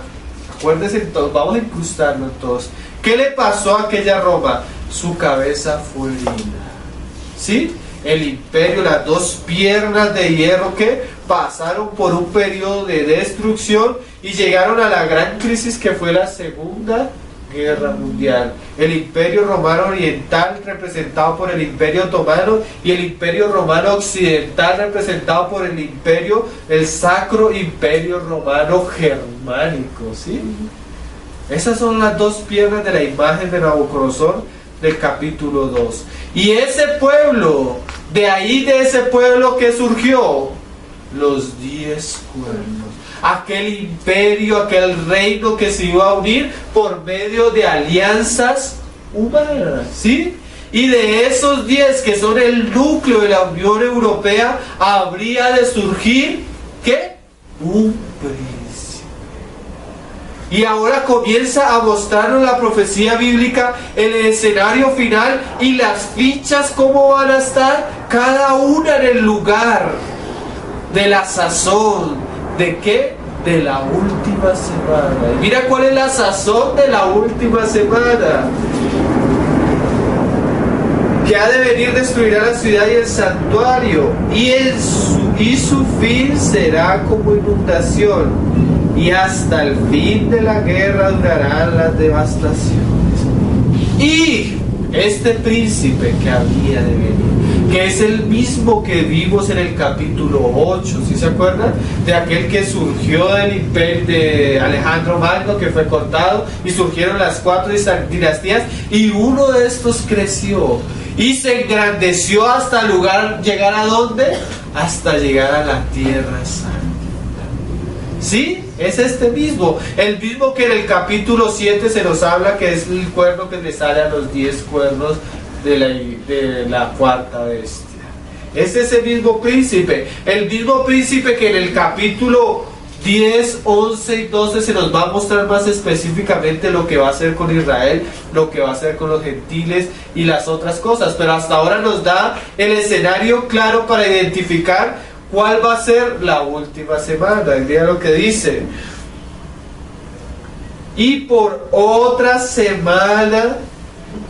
acuérdense todos, vamos a incrustarnos todos. ¿Qué le pasó a aquella Roma? Su cabeza fue herida, ¿sí? El imperio, las 2 piernas de hierro que pasaron por un periodo de destrucción y llegaron a la gran crisis que fue la Segunda Guerra Mundial. El Imperio Romano Oriental, representado por el Imperio Otomano, y el Imperio Romano Occidental, representado por el Sacro Imperio Romano Germánico, ¿sí? Esas son las 2 piernas de la imagen de Nabucodonosor del capítulo 2. Y ese pueblo, de ahí de ese pueblo que surgió, los 10 cuernos. Aquel imperio, aquel reino que se iba a unir por medio de alianzas humanas, ¿sí? Y de esos 10 que son el núcleo de la Unión Europea, habría de surgir, ¿qué? Un príncipe. Y ahora comienza a mostrarnos la profecía bíblica en el escenario final y las fichas cómo van a estar, cada una en el lugar de la sazón. ¿De qué? De la última semana. Y mira cuál es la sazón de la última semana. Que ha de venir, destruirá la ciudad y el santuario, y su fin será como inundación, y hasta el fin de la guerra durarán las devastaciones. Y este príncipe que había de venir, que es el mismo que vimos en el capítulo 8, ¿sí se acuerdan? De aquel que surgió del imperio de Alejandro Magno, que fue cortado, y surgieron las 4 dinastías, y uno de estos creció y se engrandeció hasta llegar a ¿dónde? Hasta llegar a la tierra santa. ¿Sí? Es este mismo, el mismo que en el capítulo 7 se nos habla que es el cuerno que le sale a los 10 cuernos de la 4ª bestia. Es ese mismo príncipe, el mismo príncipe que en el capítulo 10, 11 y 12 se nos va a mostrar más específicamente lo que va a hacer con Israel, lo que va a hacer con los gentiles y las otras cosas, pero hasta ahora nos da el escenario claro para identificar cuál va a ser la última semana. Y mira lo que dice: y por otra semana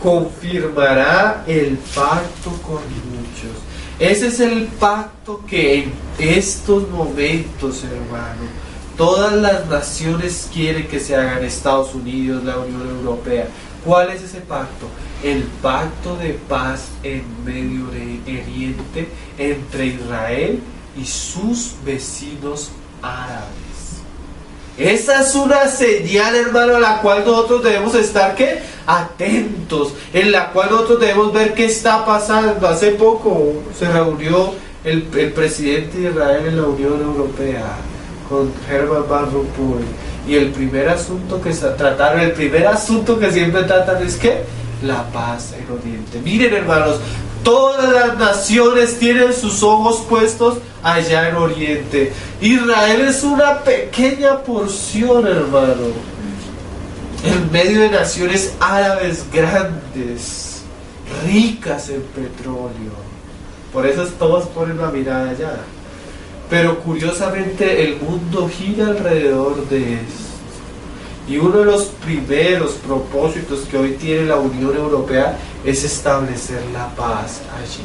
confirmará el pacto con muchos. Ese es el pacto que en estos momentos, hermano, todas las naciones quieren que se haga en Estados Unidos, la Unión Europea. ¿Cuál es ese pacto? El pacto de paz en Medio Oriente entre Israel y sus vecinos árabes. Esa es una señal, hermano, a la cual nosotros debemos estar, ¿qué? Atentos, en la cual nosotros debemos ver qué está pasando. Hace poco se reunió el presidente de Israel en la Unión Europea con Herman Van Rompuy, y el primer asunto que trataron, el primer asunto que siempre tratan es ¿qué? La paz en Oriente. Miren, hermanos, todas las naciones tienen sus ojos puestos allá en Oriente. Israel es una pequeña porción, hermano, en medio de naciones árabes grandes, ricas en petróleo. Por eso todos ponen la mirada allá. Pero curiosamente el mundo gira alrededor de esto. Y uno de los primeros propósitos que hoy tiene la Unión Europea es establecer la paz allí.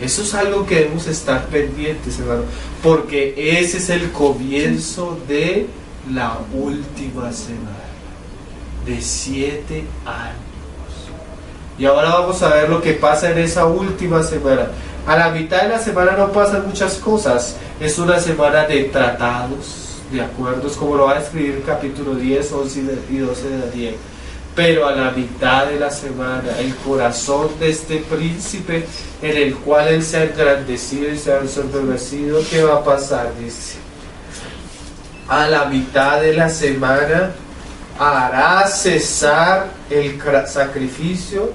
Eso es algo que debemos estar pendientes, hermano, porque ese es el comienzo de la última semana, de 7 años. Y ahora vamos a ver lo que pasa en esa última semana. A la mitad de la semana no pasan muchas cosas. Es una semana de tratados, de acuerdos, como lo va a escribir el capítulo 10, 11 y 12 de Daniel. Pero a la mitad de la semana, el corazón de este príncipe, en el cual él se ha engrandecido y se ha ensoberbecido, ¿qué va a pasar? Dice, a la mitad de la semana hará cesar el sacrificio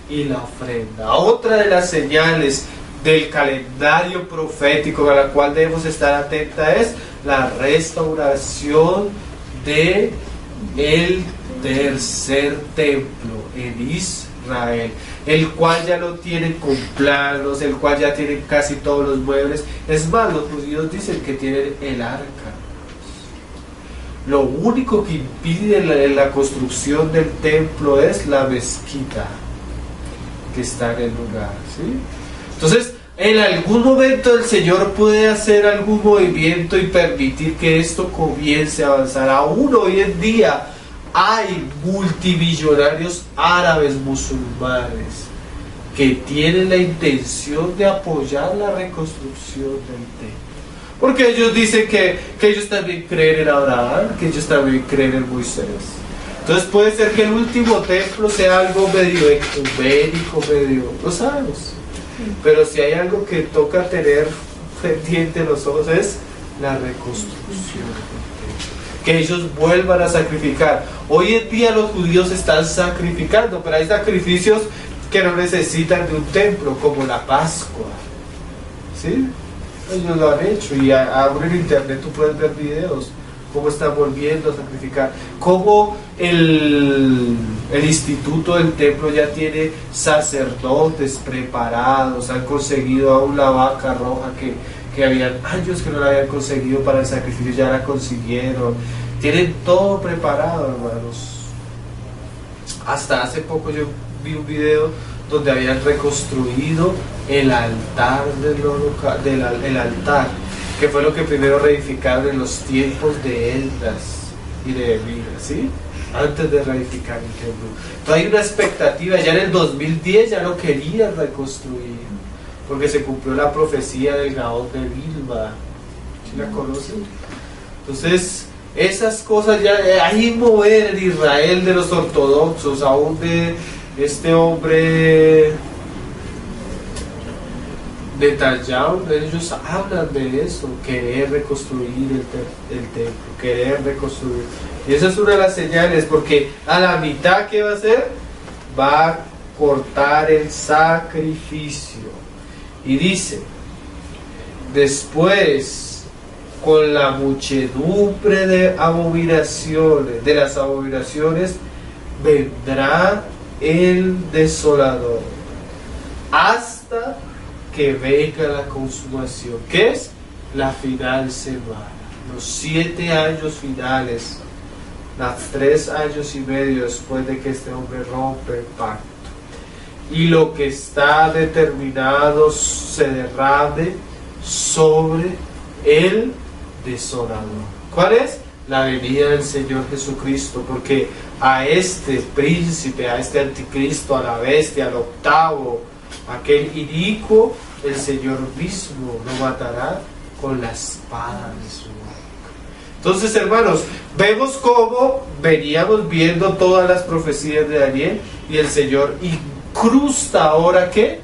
y la ofrenda. Otra de las señales del calendario profético a la cual debemos estar atentos es la restauración de el tercer templo en Israel, el cual ya lo tienen con planos, el cual ya tienen casi todos los muebles. Es más, los judíos dicen que tienen el arca. Lo único que impide la construcción del templo es la mezquita que está en el lugar, ¿sí? Entonces, en algún momento el Señor puede hacer algún movimiento y permitir que esto comience a avanzar. Aún hoy en día hay multimillonarios árabes musulmanes que tienen la intención de apoyar la reconstrucción del templo. Porque ellos dicen que ellos también creen en Abraham, que ellos también creen en Moisés. Entonces puede ser que el último templo sea algo medio ecuménico, medio... No sabemos. Pero si hay algo que toca tener pendiente en los ojos es la reconstrucción. Que ellos vuelvan a sacrificar. Hoy en día los judíos están sacrificando, pero hay sacrificios que no necesitan de un templo, como la Pascua. ¿Sí? Ellos lo han hecho y ahora en internet tú puedes ver videos cómo están volviendo a sacrificar, cómo el instituto del templo ya tiene sacerdotes preparados, han conseguido aún la vaca roja que habían años que no la habían conseguido para el sacrificio, ya la consiguieron, tienen todo preparado, hermanos. Hasta hace poco yo vi un video donde habían reconstruido el altar el altar, que fue lo que primero reedificaron en los tiempos de Esdras y de Nehemías, ¿sí? Antes de reedificar el templo. Entonces hay una expectativa, ya en el 2010 ya lo querían reconstruir, porque se cumplió la profecía del Gaón de Vilba. ¿Sí la conocen? Entonces, esas cosas ya hay mover en Israel de los ortodoxos, aún de este hombre detallado. Ellos hablan de eso, querer reconstruir el templo, querer reconstruir. Y esa es una de las señales, porque a la mitad, ¿qué va a hacer? Va a cortar el sacrificio. Y dice, después, con la muchedumbre de abominaciones, de las abominaciones, vendrá el desolador, hasta que venga la consumación, que es la final semana, los 7 años finales, los 3 años y medio después de que este hombre rompe el pacto, y lo que está determinado se derrame sobre el desolador. ¿Cuál es? La venida del Señor Jesucristo, porque a este príncipe, a este anticristo, a la bestia, al octavo, aquel inicuo, el Señor mismo lo matará con la espada de su boca. Entonces, hermanos, vemos cómo veníamos viendo todas las profecías de Daniel, y el Señor incrusta ahora que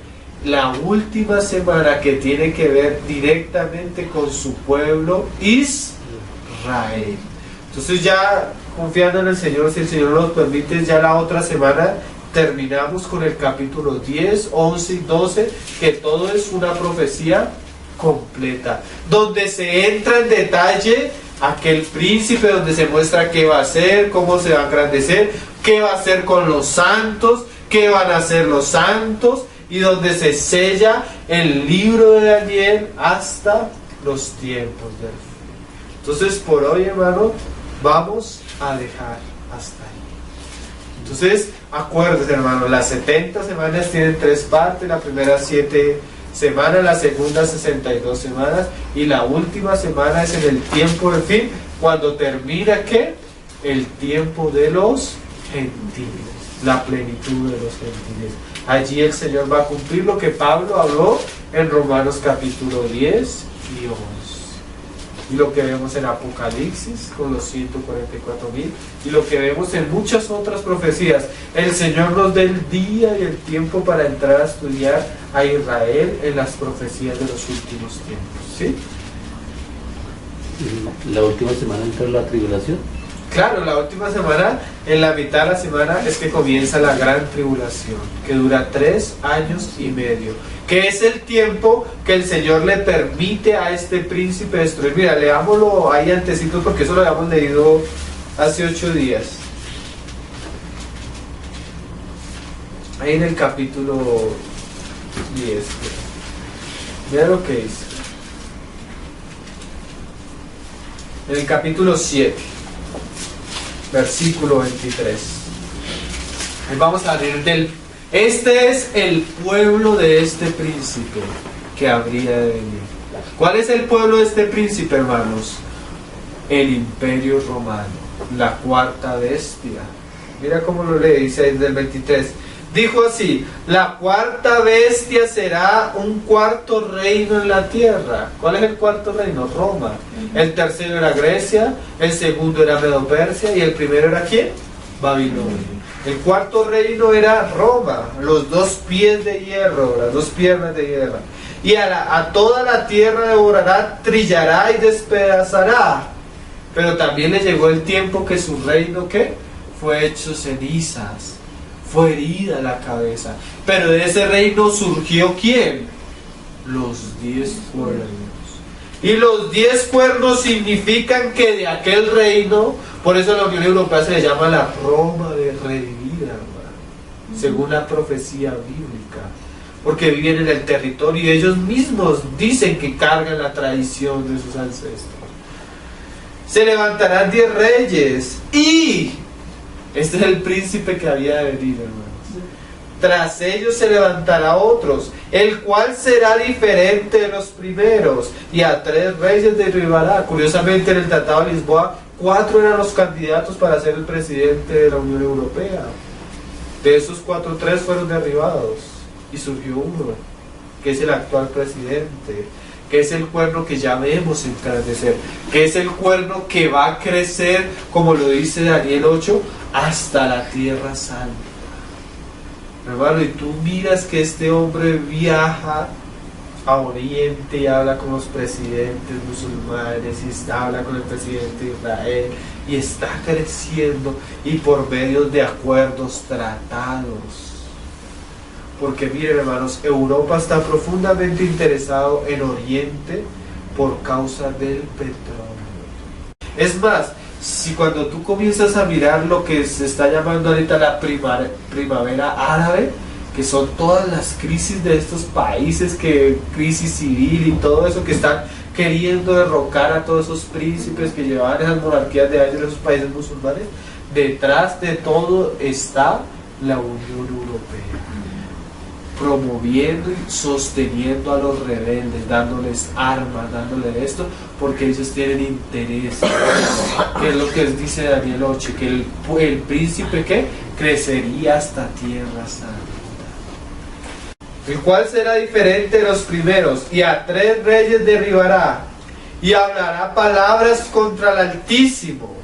la última semana, que tiene que ver directamente con su pueblo Israel. Entonces, ya confiando en el Señor, si el Señor nos permite, ya la otra semana terminamos con el capítulo 10, 11 y 12, que todo es una profecía completa, donde se entra en detalle aquel príncipe, donde se muestra qué va a hacer, cómo se va a engrandecer, qué va a hacer con los santos, qué van a hacer los santos, y donde se sella el libro de Daniel hasta los tiempos del fin. Entonces, por hoy, hermano, vamos a dejar hasta ahí. Entonces, acuérdense, hermano, las 70 semanas tienen 3 partes, la primera 7 semanas, la segunda 62 semanas, y la última semana es en el tiempo del fin, cuando termina, ¿qué? El tiempo de los gentiles, la plenitud de los gentiles. Allí el Señor va a cumplir lo que Pablo habló en Romanos capítulo 10 y 11. y lo que vemos en Apocalipsis con los 144,000 y lo que vemos en muchas otras profecías. El Señor nos dé el día y el tiempo para entrar a estudiar a Israel en las profecías de los últimos tiempos, ¿sí? La última semana entra la tribulación. Claro, la última semana, en la mitad de la semana es que comienza la gran tribulación, que dura 3 años y medio, que es el tiempo que el Señor le permite a este príncipe destruir. Mira, leámoslo ahí antecitos porque eso lo habíamos leído hace 8 días. Ahí en el capítulo 10. Mira lo que dice. En el capítulo 7. Versículo 23. Vamos a leer del... Este es el pueblo de este príncipe que habría de venir. ¿Cuál es el pueblo de este príncipe, hermanos? El imperio romano, la cuarta bestia. Mira cómo lo lee, dice desde el 23. Dijo así: la cuarta bestia será un cuarto reino en la tierra. ¿Cuál es el cuarto reino? Roma. El tercero era Grecia, el segundo era Medo-Persia y el primero era ¿quién? Babilonia. El cuarto reino era Roma, los 2 pies de hierro, las 2 piernas de hierro. Y a toda la tierra devorará, trillará y despedazará. Pero también le llegó el tiempo que su reino, ¿qué? Fue hecho cenizas. Fue herida la cabeza. Pero de ese reino surgió ¿quién? Los 10 cuernos. Y los 10 cuernos significan que de aquel reino, por eso la Unión Europea se le llama la Roma de redimida, hermano, según la profecía bíblica. Porque viven en el territorio y ellos mismos dicen que cargan la tradición de sus ancestros. Se levantarán 10 reyes y... este es el príncipe que había de venir, hermanos. Tras ellos se levantará otros, el cual será diferente de los primeros, y a 3 reyes derribará. Curiosamente, en el Tratado de Lisboa, 4 eran los candidatos para ser el presidente de la Unión Europea. De esos 4, 3 fueron derribados, y surgió uno, que es el actual presidente, que es el cuerno que ya vemos engrandecer, que es el cuerno que va a crecer, como lo dice Daniel 8, hasta la tierra santa. Hermano, y tú miras que este hombre viaja a Oriente y habla con los presidentes musulmanes y habla con el presidente de Israel y está creciendo, y por medio de acuerdos, tratados. Porque miren, hermanos, Europa está profundamente interesado en Oriente por causa del petróleo. Es más, si cuando tú comienzas a mirar lo que se está llamando ahorita la primavera árabe, que son todas las crisis de estos países, que crisis civil y todo eso, que están queriendo derrocar a todos esos príncipes que llevaban esas monarquías de años en esos países musulmanes, detrás de todo está la Unión Europea, promoviendo y sosteniendo a los rebeldes, dándoles armas, dándoles esto, porque ellos tienen interés, que es lo que dice Daniel 8, que el príncipe que crecería hasta tierra santa, el cual será diferente de los primeros, y a 3 reyes derribará, y hablará palabras contra el Altísimo,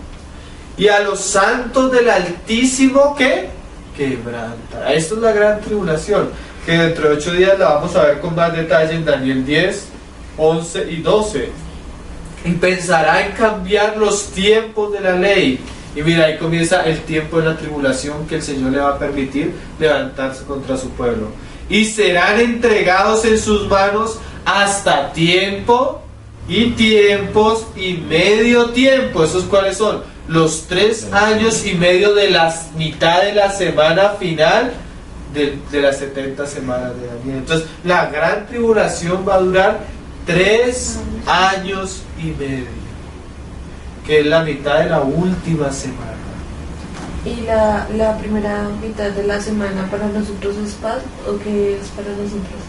y a los santos del Altísimo que quebranta. Esto es la gran tribulación, que dentro de 8 días la vamos a ver con más detalle en Daniel 10, 11 y 12. Y pensará en cambiar los tiempos de la ley. Y mira, ahí comienza el tiempo de la tribulación, que el Señor le va a permitir levantarse contra su pueblo. Y serán entregados en sus manos hasta tiempo y tiempos y medio tiempo. ¿Esos cuáles son? Los 3 años y medio de la mitad de la semana final de las 70 semanas de Daniel. Entonces, la gran tribulación va a durar 3 años y medio, que es la mitad de la última semana. ¿Y la primera mitad de la semana para nosotros es paz o qué es para nosotros?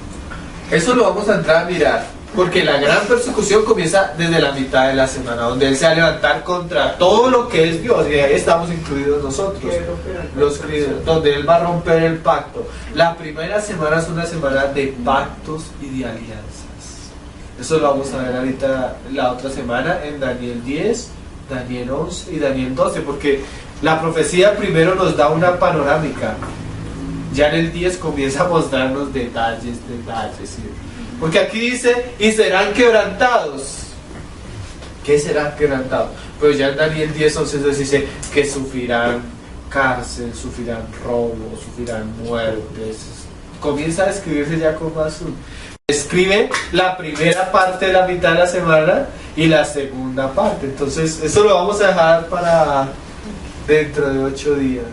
Eso lo vamos a entrar a mirar, porque la gran persecución comienza desde la mitad de la semana, donde Él se va a levantar contra todo lo que es Dios, y ahí estamos incluidos nosotros, los cristianos, donde Él va a romper el pacto. La primera semana es una semana de pactos y de alianzas. Eso lo vamos a ver ahorita la otra semana en Daniel 10, Daniel 11 y Daniel 12, porque la profecía primero nos da una panorámica. Ya en el 10 comienza a mostrarnos detalles. ¿Sí? Porque aquí dice, y serán quebrantados. ¿Qué serán quebrantados? Pues ya en Daniel 10, 11 dice que sufrirán cárcel, sufrirán robo, sufrirán muertes. Comienza a escribirse ya con más. Escribe la primera parte de la mitad de la semana y la segunda parte. Entonces, eso lo vamos a dejar para dentro de 8 días.